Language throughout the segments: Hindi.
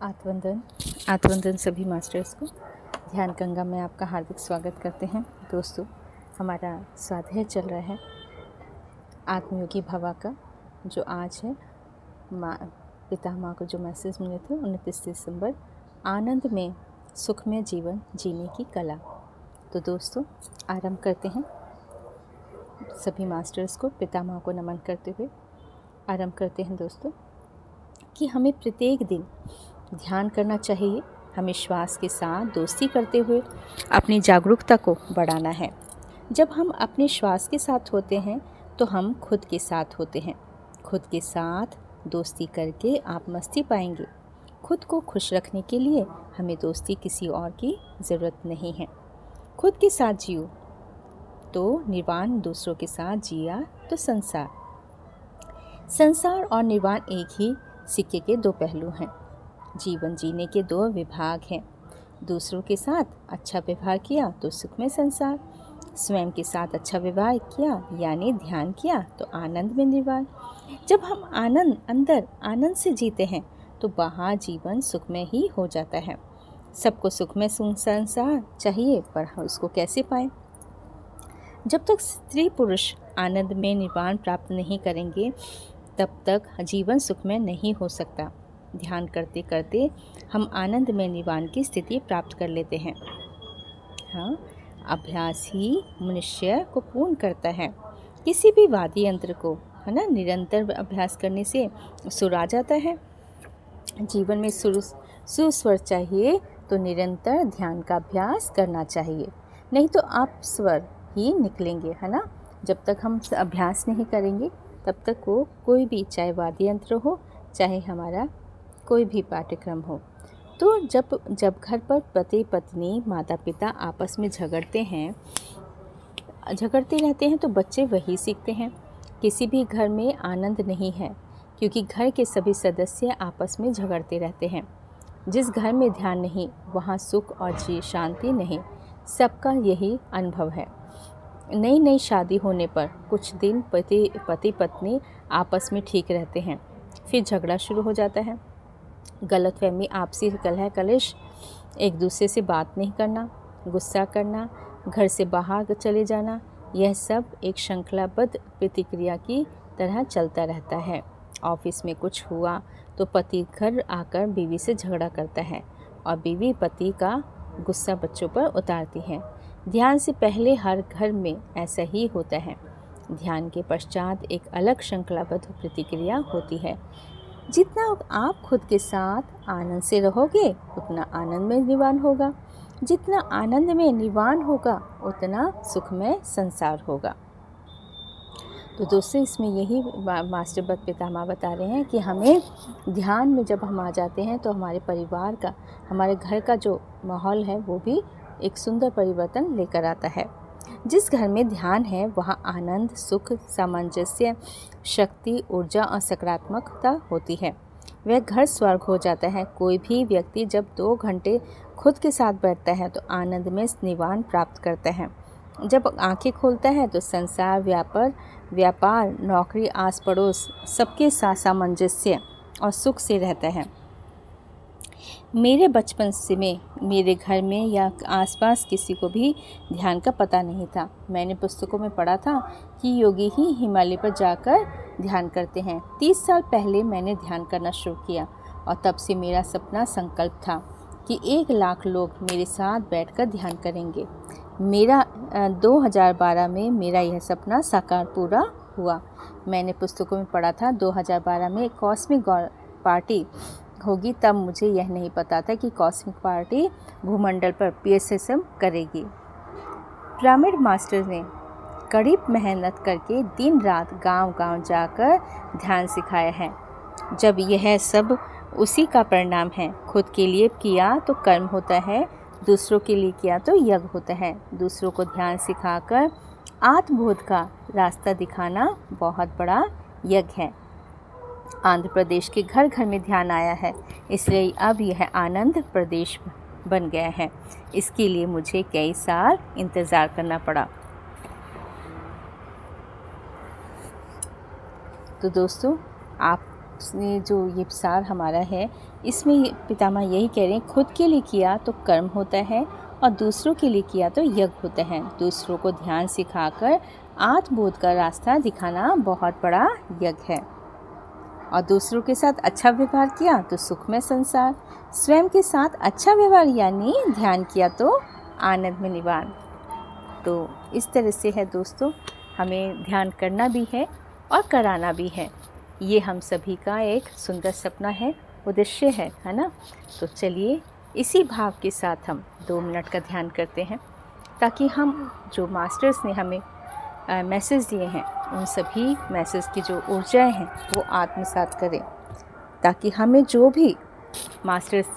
आत्मवंदन आत्मवंदन सभी मास्टर्स को ध्यान गंगा में आपका हार्दिक स्वागत करते हैं। दोस्तों, हमारा स्वाध्याय चल रहा है आत्मयोगी भवा का, जो आज है पितामह को जो मैसेज मिले थे 29 दिसंबर, आनंद में सुखमय जीवन जीने की कला। तो दोस्तों, आरंभ करते हैं। सभी मास्टर्स को पितामह को नमन करते हुए आरंभ करते हैं दोस्तों कि हमें प्रत्येक दिन ध्यान करना चाहिए। हमें श्वास के साथ दोस्ती करते हुए अपनी जागरूकता को बढ़ाना है। जब हम अपने श्वास के साथ होते हैं तो हम खुद के साथ होते हैं। खुद के साथ दोस्ती करके आप मस्ती पाएंगे। खुद को खुश रखने के लिए हमें दोस्ती किसी और की ज़रूरत नहीं है। खुद के साथ जियो तो निर्वाण, दूसरों के साथ जिया तो संसार और निर्वाण एक ही सिक्के के दो पहलू हैं। जीवन जीने के दो विभाग हैं। दूसरों के साथ अच्छा व्यवहार किया तो सुखमय संसार, स्वयं के साथ अच्छा व्यवहार किया यानी ध्यान किया तो आनंद में निर्वाण। जब हम अंदर आनंद से जीते हैं तो बाहर जीवन सुखमय ही हो जाता है। सबको सुखमय संसार चाहिए, पर हम उसको कैसे पाएं? जब तक स्त्री पुरुष आनंद में निर्वाण प्राप्त नहीं करेंगे तब तक जीवन सुखमय नहीं हो सकता। ध्यान करते करते हम आनंद में निर्वाण की स्थिति प्राप्त कर लेते हैं। हाँ, अभ्यास ही मनुष्य को पूर्ण करता है। किसी भी वाद्य यंत्र को, है ना, निरंतर अभ्यास करने से सुर आ जाता है। जीवन में सुस्वर चाहिए तो निरंतर ध्यान का अभ्यास करना चाहिए, नहीं तो आप स्वर ही निकलेंगे, है ना। जब तक हम अभ्यास नहीं करेंगे तब तक वो कोई भी, चाहे वाद्य यंत्र हो चाहे हमारा कोई भी पाठ्यक्रम हो। तो जब घर पर पति पत्नी माता पिता आपस में झगड़ते रहते हैं तो बच्चे वही सीखते हैं। किसी भी घर में आनंद नहीं है क्योंकि घर के सभी सदस्य आपस में झगड़ते रहते हैं। जिस घर में ध्यान नहीं वहाँ सुख और शांति नहीं। सबका यही अनुभव है। नई शादी होने पर कुछ दिन पति पत्नी आपस में ठीक रहते हैं, फिर झगड़ा शुरू हो जाता है। गलतफहमी, आपसी कलह कलेश, एक दूसरे से बात नहीं करना, गुस्सा करना, घर से बाहर चले जाना, यह सब एक श्रृंखलाबद्ध प्रतिक्रिया की तरह चलता रहता है। ऑफिस में कुछ हुआ तो पति घर आकर बीवी से झगड़ा करता है और बीवी पति का गुस्सा बच्चों पर उतारती है। ध्यान से पहले हर घर में ऐसा ही होता है। ध्यान के पश्चात एक अलग श्रृंखलाबद्ध प्रतिक्रिया होती है। जितना आप खुद के साथ आनंद से रहोगे उतना आनंद में निर्वाण होगा। जितना आनंद में निर्वाण होगा उतना सुखमय संसार होगा। तो दोस्तों, इसमें यही मास्टर बद पितामह बता रहे हैं कि हमें ध्यान में जब हम आ जाते हैं तो हमारे परिवार का, हमारे घर का जो माहौल है वो भी एक सुंदर परिवर्तन लेकर आता है। जिस घर में ध्यान है वहाँ आनंद, सुख, सामंजस्य, शक्ति, ऊर्जा और सकारात्मकता होती है। वह घर स्वर्ग हो जाता है। कोई भी व्यक्ति जब 2 घंटे खुद के साथ बैठता है तो आनंद में निर्वाण प्राप्त करता है। जब आंखें खोलता है तो संसार, व्यापार, नौकरी, आस पड़ोस सबके साथ सामंजस्य और सुख से रहता है। मेरे बचपन से मेरे घर में या आसपास किसी को भी ध्यान का पता नहीं था। मैंने पुस्तकों में पढ़ा था कि योगी ही हिमालय पर जाकर ध्यान करते हैं। 30 साल पहले मैंने ध्यान करना शुरू किया और तब से मेरा सपना संकल्प था कि 1 लाख लोग मेरे साथ बैठकर ध्यान करेंगे। 2012 में मेरा यह सपना साकार पूरा हुआ। मैंने पुस्तकों में पढ़ा था 2012 में कॉस्मिक पार्टी होगी। तब मुझे यह नहीं पता था कि कॉस्मिक पार्टी भूमंडल पर PSSM करेगी। पिरामिड मास्टर ने कड़ी मेहनत करके दिन रात गांव-गांव जाकर ध्यान सिखाया है। जब यह सब उसी का परिणाम है। खुद के लिए किया तो कर्म होता है, दूसरों के लिए किया तो यज्ञ होता है। दूसरों को ध्यान सिखाकर आत्मबोध का रास्ता दिखाना बहुत बड़ा यज्ञ है। आंध्र प्रदेश के घर घर में ध्यान आया है, इसलिए अब यह आनंद प्रदेश बन गया है। इसके लिए मुझे कई साल इंतज़ार करना पड़ा। तो दोस्तों, आप जो ये सार हमारा है, इसमें ये पितामह यही कह रहे हैं, खुद के लिए किया तो कर्म होता है और दूसरों के लिए किया तो यज्ञ होता है। दूसरों को ध्यान सिखाकर आत्मबोध का रास्ता दिखाना बहुत बड़ा यज्ञ है। और दूसरों के साथ अच्छा व्यवहार किया तो सुखमय संसार, स्वयं के साथ अच्छा व्यवहार यानी ध्यान किया तो आनंद में निवान। तो इस तरह से है दोस्तों, हमें ध्यान करना भी है और कराना भी है। ये हम सभी का एक सुंदर सपना है, उद्देश्य है ना। तो चलिए इसी भाव के साथ हम 2 मिनट का ध्यान करते हैं, ताकि हम जो मास्टर्स ने हमें मैसेज दिए हैं, उन सभी मैसेज की जो ऊर्जाएं हैं वो आत्मसात करें, ताकि हमें जो भी मास्टर्स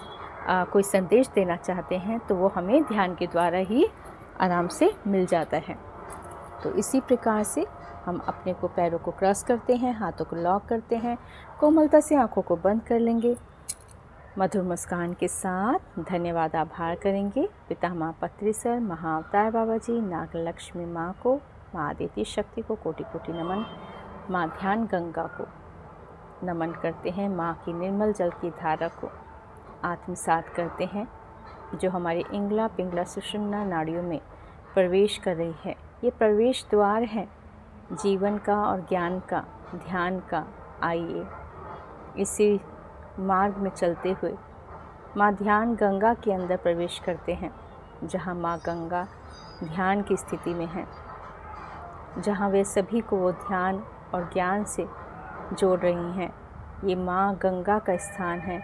कोई संदेश देना चाहते हैं तो वो हमें ध्यान के द्वारा ही आराम से मिल जाता है। तो इसी प्रकार से हम अपने को पैरों को क्रॉस करते हैं, हाथों को लॉक करते हैं, कोमलता से आंखों को बंद कर लेंगे, मधुर मुस्कान के साथ धन्यवाद आभार करेंगे पितामह पत्री सर, महाअवतार बाबा जी, नागलक्ष्मी माँ को, माँ आदित्य शक्ति को कोटि कोटि नमन, माँ ध्यान गंगा को नमन करते हैं, माँ की निर्मल जल की धारा को आत्मसात करते हैं, जो हमारी इंगला पिंगला सुषुम्ना नाड़ियों में प्रवेश कर रही है। ये प्रवेश द्वार है जीवन का और ज्ञान का, ध्यान का। आइए इसी मार्ग में चलते हुए माँ ध्यान गंगा के अंदर प्रवेश करते हैं, जहाँ माँ गंगा ध्यान की स्थिति में है, जहाँ वे सभी को वो ध्यान और ज्ञान से जोड़ रही हैं। ये माँ गंगा का स्थान है,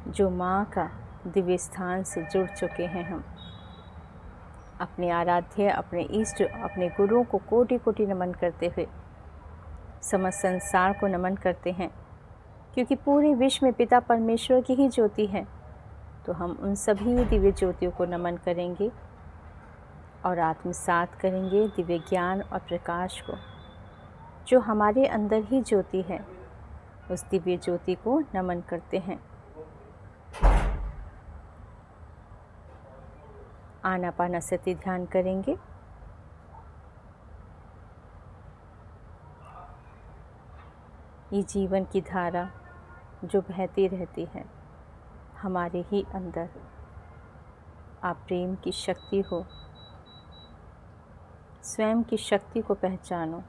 जो माँ का दिव्य स्थान से जुड़ चुके हैं। हम अपने आराध्य, अपने इष्ट, अपने गुरुओं को कोटि कोटि नमन करते हुए समस्त संसार को नमन करते हैं, क्योंकि पूरे विश्व में पिता परमेश्वर की ही ज्योति है। तो हम उन सभी दिव्य ज्योतियों को नमन करेंगे और आत्मसात करेंगे दिव्य ज्ञान और प्रकाश को, जो हमारे अंदर ही ज्योति है। उस दिव्य ज्योति को नमन करते हैं। आनापानसति ध्यान करेंगे। ये जीवन की धारा जो बहती रहती है हमारे ही अंदर, आप प्रेम की शक्ति हो, स्वयं की शक्ति को पहचानो,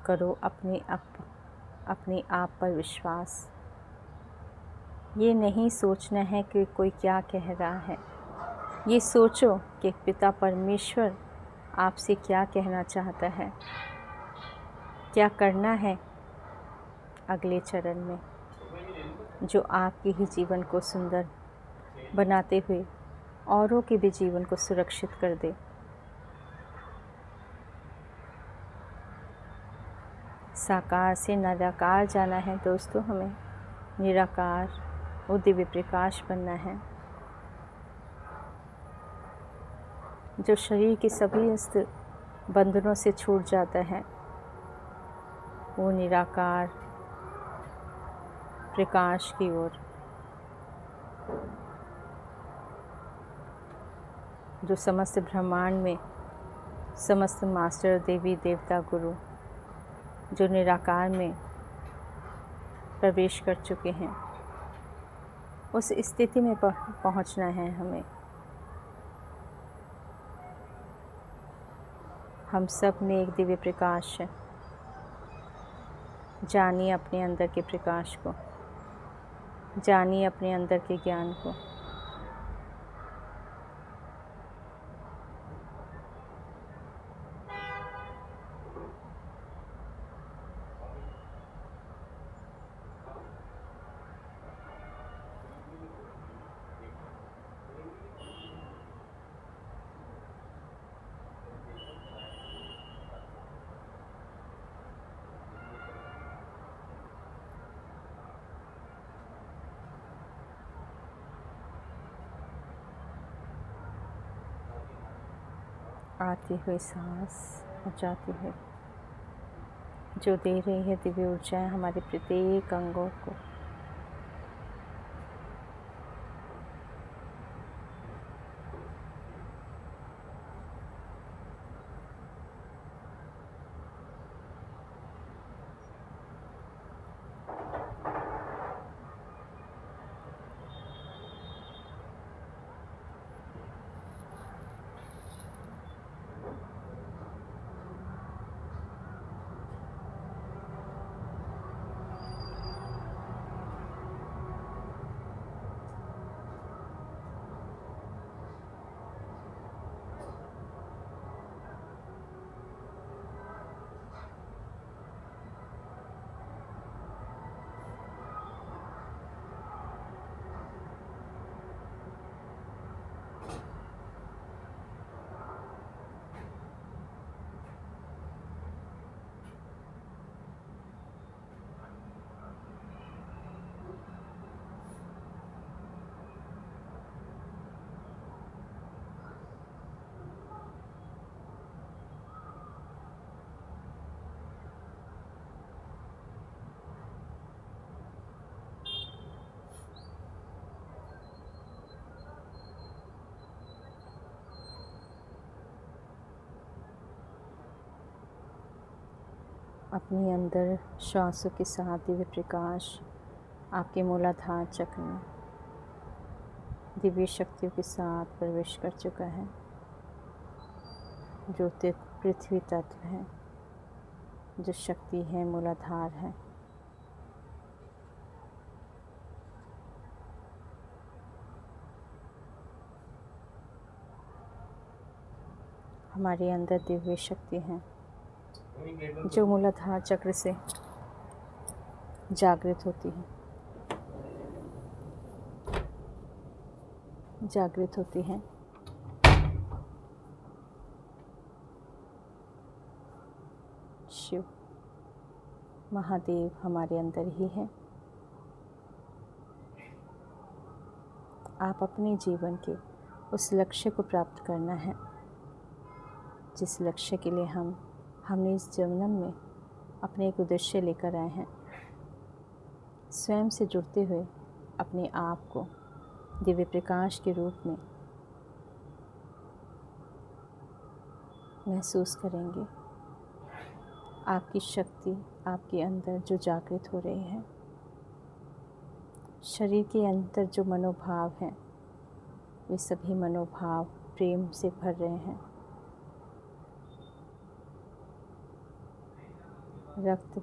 करो अपने आप पर विश्वास। ये नहीं सोचना है कि कोई क्या कह रहा है, ये सोचो कि पिता परमेश्वर आपसे क्या कहना चाहता है, क्या करना है अगले चरण में, जो आपके ही जीवन को सुंदर बनाते हुए औरों के भी जीवन को सुरक्षित कर दे। साकार से निराकार जाना है दोस्तों, हमें निराकार वो दिव्य प्रकाश बनना है, जो शरीर के सभी अस्त्र बंधनों से छूट जाता है। वो निराकार प्रकाश की ओर, जो समस्त ब्रह्मांड में समस्त मास्टर, देवी देवता, गुरु जो निराकार में प्रवेश कर चुके हैं, उस स्थिति में पहुंचना है हमें। हम सब में एक दिव्य प्रकाश है। जानिए अपने अंदर के प्रकाश को, जानिए अपने अंदर के ज्ञान को। आती हुई सांस और जाती हुई, जो दे रही है दिव्य ऊर्जाएं हमारे प्रत्येक अंगों को। अपने अंदर श्वासों के साथ दिव्य प्रकाश आपके मूलाधार चक्र में दिव्य शक्तियों के साथ प्रवेश कर चुका है, जो पृथ्वी तत्व है, जो शक्ति है, मूलाधार है। हमारे अंदर दिव्य शक्ति है जो मूलाधार चक्र से जागृत होती है, शिव महादेव हमारे अंदर ही है। आप अपने जीवन के उस लक्ष्य को प्राप्त करना है जिस लक्ष्य के लिए हमने इस जन्म में अपने एक उद्देश्य लेकर आए हैं। स्वयं से जुड़ते हुए अपने आप को दिव्य प्रकाश के रूप में महसूस करेंगे। आपकी शक्ति आपके अंदर जो जागृत हो रही है, शरीर के अंदर जो मनोभाव हैं, वे सभी मनोभाव प्रेम से भर रहे हैं। रक्त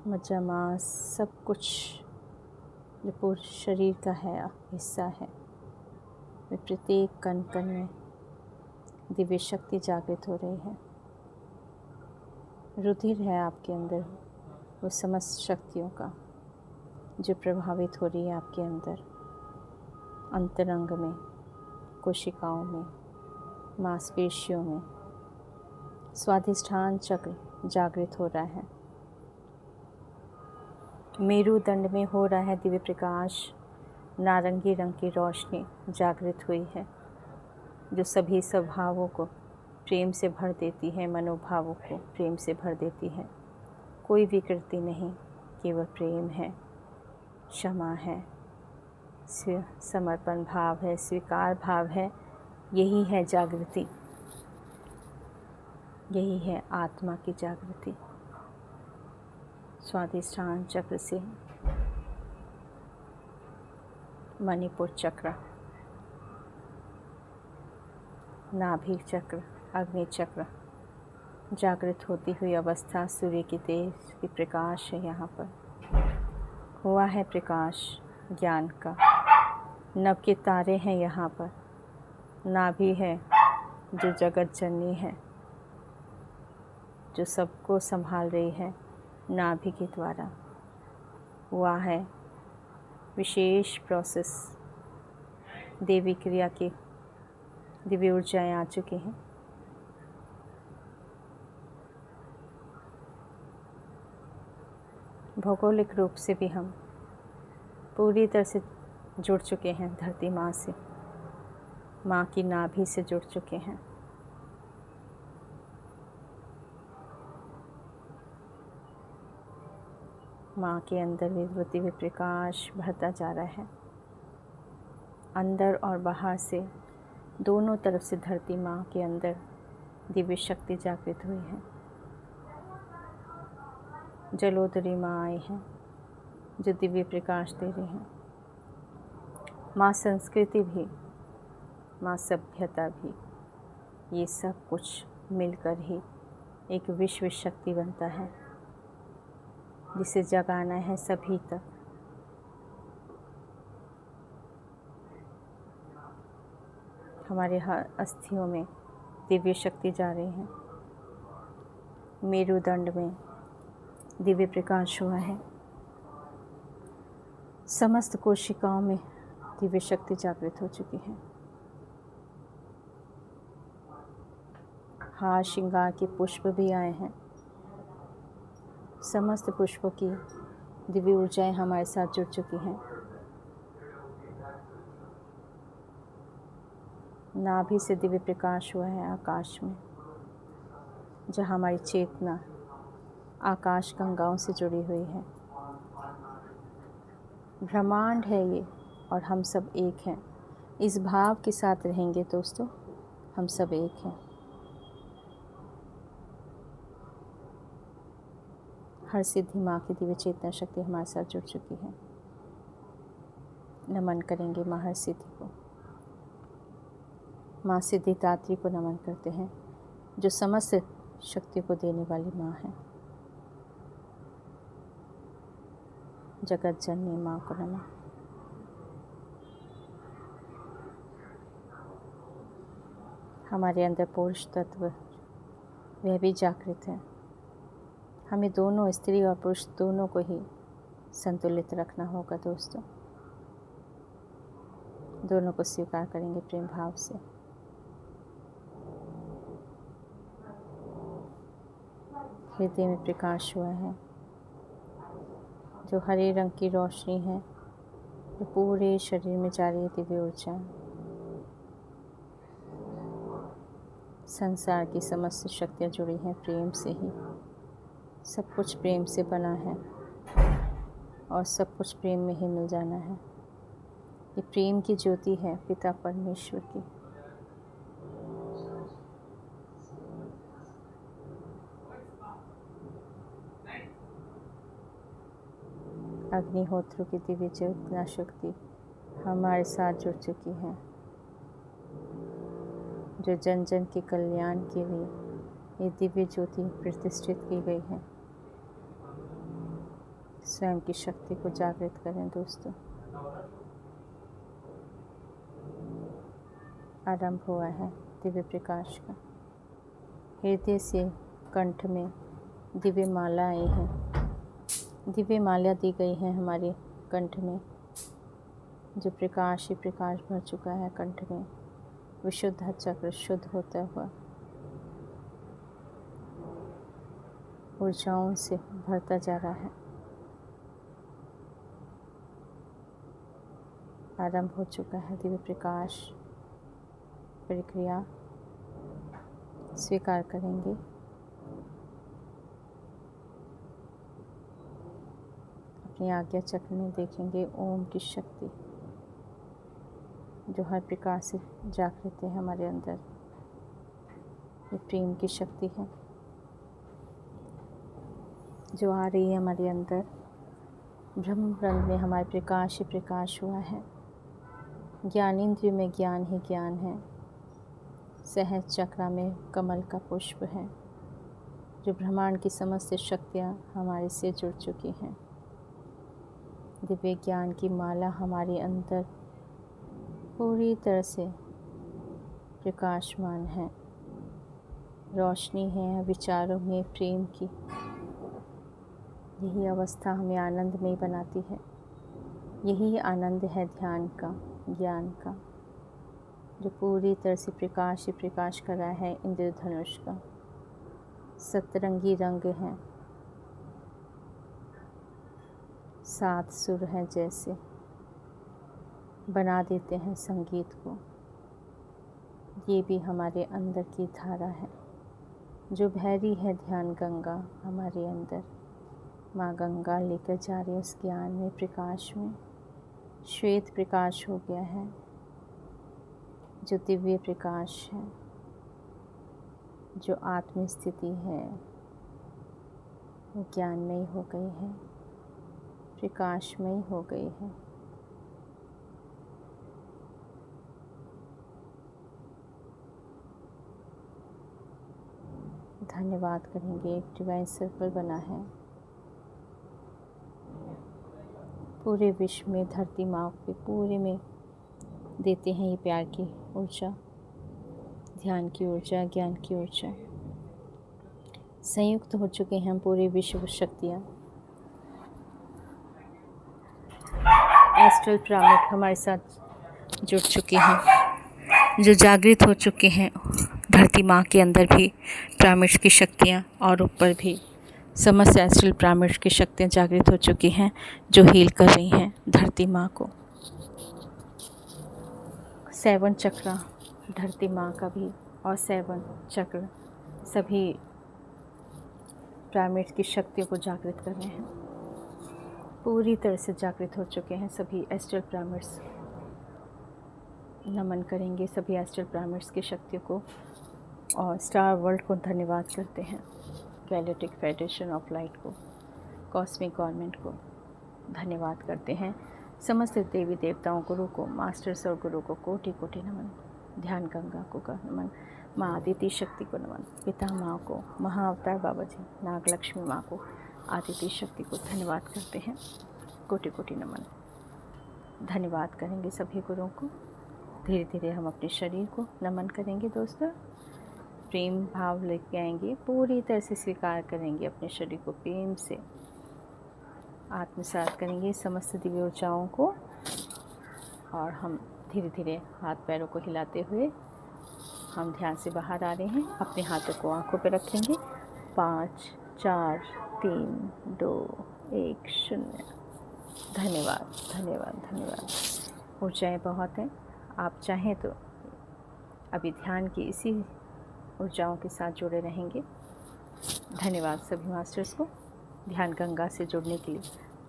मज्जा मांस सब कुछ जो पूरे शरीर का है हिस्सा है, वे प्रत्येक कण कण में दिव्य शक्ति जागृत हो रही है। रुधिर है आपके अंदर वो समस्त शक्तियों का जो प्रभावित हो रही है आपके अंदर, अंतरंग में, कोशिकाओं में, मांसपेशियों में। स्वाधिष्ठान चक्र जागृत हो रहा है। मेरुदंड में हो रहा है दिव्य प्रकाश, नारंगी रंग की रोशनी जागृत हुई है जो सभी स्वभावों को प्रेम से भर देती है, मनोभावों को प्रेम से भर देती है। कोई विकृति नहीं, केवल प्रेम है, क्षमा है, समर्पण भाव है, स्वीकार भाव है। यही है जागृति, यही है आत्मा की जागृति। स्वाधिष्ठान चक्र से मणिपुर चक्र, नाभि चक्र, अग्नि चक्र जागृत होती हुई अवस्था सूर्य की तेज की प्रकाश है। यहाँ पर हुआ है प्रकाश ज्ञान का। नभ के तारे हैं यहाँ पर। नाभि है जो जगत जननी है, जो सबको संभाल रही है नाभि के द्वारा। हुआ है विशेष प्रोसेस, देवी क्रिया की दिव्य ऊर्जाएं आ चुकी हैं। भौगोलिक रूप से भी हम पूरी तरह से जुड़ चुके हैं धरती माँ से, माँ की नाभि से जुड़ चुके हैं। माँ के अंदर दिव्य प्रकाश भरता जा रहा है। अंदर और बाहर से दोनों तरफ से धरती माँ के अंदर दिव्य शक्ति जागृत हुई है। जलोदरी माँ आए हैं जो दिव्य प्रकाश दे रही हैं। माँ संस्कृति भी, माँ सभ्यता भी, ये सब कुछ मिलकर ही एक विश्व शक्ति बनता है जिसे जगाना है सभी तक। हमारे हर अस्थियों में दिव्य शक्ति जा रही है। मेरुदंड में दिव्य प्रकाश हुआ है। समस्त कोशिकाओं में दिव्य शक्ति जागृत हो चुकी है। हार श्रृंगार के पुष्प भी आए हैं। समस्त पुष्पों की दिव्य ऊर्जाएं हमारे साथ जुड़ चुकी हैं। नाभि से दिव्य प्रकाश हुआ है आकाश में, जहाँ हमारी चेतना आकाश गंगाओं से जुड़ी हुई है। ब्रह्मांड है ये और हम सब एक हैं। इस भाव के साथ रहेंगे दोस्तों, हम सब एक हैं। हर सिद्धि माँ की दिव्य चेतना शक्ति हमारे साथ जुड़ चुकी है। नमन करेंगे माँ हर सिद्धि को। माँ सिद्धिदात्री को नमन करते हैं, जो समस्त शक्ति को देने वाली माँ है। जगत जननी माँ को नमन। हमारे अंदर पुरुष तत्व वह भी जागृत है। हमें दोनों, स्त्री और पुरुष दोनों को ही संतुलित रखना होगा दोस्तों। दोनों को स्वीकार करेंगे प्रेम भाव से। हृदय में प्रकाश हुआ है, जो हरे रंग की रोशनी है, जो पूरे शरीर में जा रही है दिव्य ऊर्जा। संसार की समस्त शक्तियाँ जुड़ी हैं प्रेम से ही। सब कुछ प्रेम से बना है और सब कुछ प्रेम में ही मिल जाना है। ये प्रेम की ज्योति है पिता परमेश्वर की। अग्निहोत्र की दिव्य चेतना शक्ति हमारे साथ जुड़ चुकी है, जो जन जन के कल्याण के लिए ये दिव्य ज्योति प्रतिष्ठित की गई है। स्वयं की शक्ति को जागृत करें दोस्तों। आरंभ हुआ है दिव्य प्रकाश का। हृदय से कंठ में दिव्य माला आई है। दिव्य माला दी गई है हमारे कंठ में, जो प्रकाश ही प्रकाश भर चुका है कंठ में। विशुद्ध चक्र शुद्ध होता हुआ ऊर्जाओं से भरता जा रहा है। आरंभ हो चुका है दिव्य प्रकाश प्रक्रिया। स्वीकार करेंगे। अपनी आज्ञा चक्र में देखेंगे ओम की शक्ति, जो हर प्रकार से जागृत है हमारे अंदर। ये प्रेम की शक्ति है जो आ रही है हमारे अंदर। ब्रह्म रंग में हमारे प्रकाश ही प्रकाश हुआ है। ज्ञानेंद्रिय में ज्ञान ही ज्ञान है। सहज चक्रा में कमल का पुष्प है, जो ब्रह्मांड की समस्त शक्तियाँ हमारे से जुड़ चुकी हैं। दिव्य ज्ञान की माला हमारे अंदर पूरी तरह से प्रकाशमान है। रोशनी है विचारों में प्रेम की। यही अवस्था हमें आनंदमय बनाती है। यही आनंद है ध्यान का, ज्ञान का, जो पूरी तरह से प्रकाश ही प्रकाश कर रहा है। इंद्रधनुष का सतरंगी रंग है, 7 सुर हैं जैसे बना देते हैं संगीत को। ये भी हमारे अंदर की धारा है, जो भैरी है ध्यान गंगा हमारे अंदर। माँ गंगा लेकर जा रही है उस ज्ञान में, प्रकाश में। श्वेत प्रकाश हो गया है, जो दिव्य प्रकाश है, जो आत्म स्थिति है, वो ज्ञानमयी हो गई है, प्रकाशमयी हो गई है। धन्यवाद करेंगे। एक डिवाइन सर्कल बना है पूरे विश्व में। धरती माँ पे पूरे में देते हैं ये प्यार की ऊर्जा, ध्यान की ऊर्जा, ज्ञान की ऊर्जा। संयुक्त हो चुके हैं हम पूरे विश्व शक्तियाँ। एस्ट्रल पिरामिड हमारे साथ जुड़ चुके हैं, जो जागृत हो चुके हैं। धरती माँ के अंदर भी पिरामिड की शक्तियाँ और ऊपर भी समस्त एस्ट्रल पिरामिड की शक्तियाँ जागृत हो चुकी हैं, जो हील कर रही हैं धरती माँ को। 7 चक्र धरती माँ का भी और 7 चक्र सभी पिरामिड की शक्तियों को जागृत कर रहे हैं। पूरी तरह से जागृत हो चुके हैं सभी एस्ट्रल पिरामिड्स। नमन करेंगे सभी एस्ट्रल पिरामिड्स की शक्तियों को और स्टार वर्ल्ड को धन्यवाद करते हैं, गैलेक्टिक फेडरेशन ऑफ लाइट को, कॉस्मिक गवर्नमेंट को धन्यवाद करते हैं। समस्त देवी देवताओं, गुरु को, मास्टर्स और गुरु को कोटि कोटि नमन। ध्यान गंगा को नमन। माँ आदित्य शक्ति को नमन। पिता माँ को, महाअवतार बाबा जी, नाग लक्ष्मी माँ को, आदित्य शक्ति को धन्यवाद करते हैं। कोटि कोटि नमन। धन्यवाद करेंगे सभी गुरुओं को। धीरे धीरे हम अपने शरीर को नमन करेंगे दोस्तों। प्रेम भाव लेके आएंगे, पूरी तरह से स्वीकार करेंगे अपने शरीर को, प्रेम से आत्मसात करेंगे समस्त दिव्य ऊर्जाओं को। और हम धीरे धीरे हाथ पैरों को हिलाते हुए हम ध्यान से बाहर आ रहे हैं। अपने हाथों को आंखों पर रखेंगे। 5 4 3 2 1 0। धन्यवाद धन्यवाद धन्यवाद। ऊर्जाएँ बहुत हैं। आप चाहें तो अभी ध्यान की इसी ऊर्जाओं के साथ जुड़े रहेंगे। धन्यवाद सभी मास्टर्स को ध्यान गंगा से जुड़ने के लिए।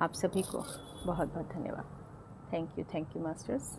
आप सभी को बहुत बहुत धन्यवाद। Thank you masters.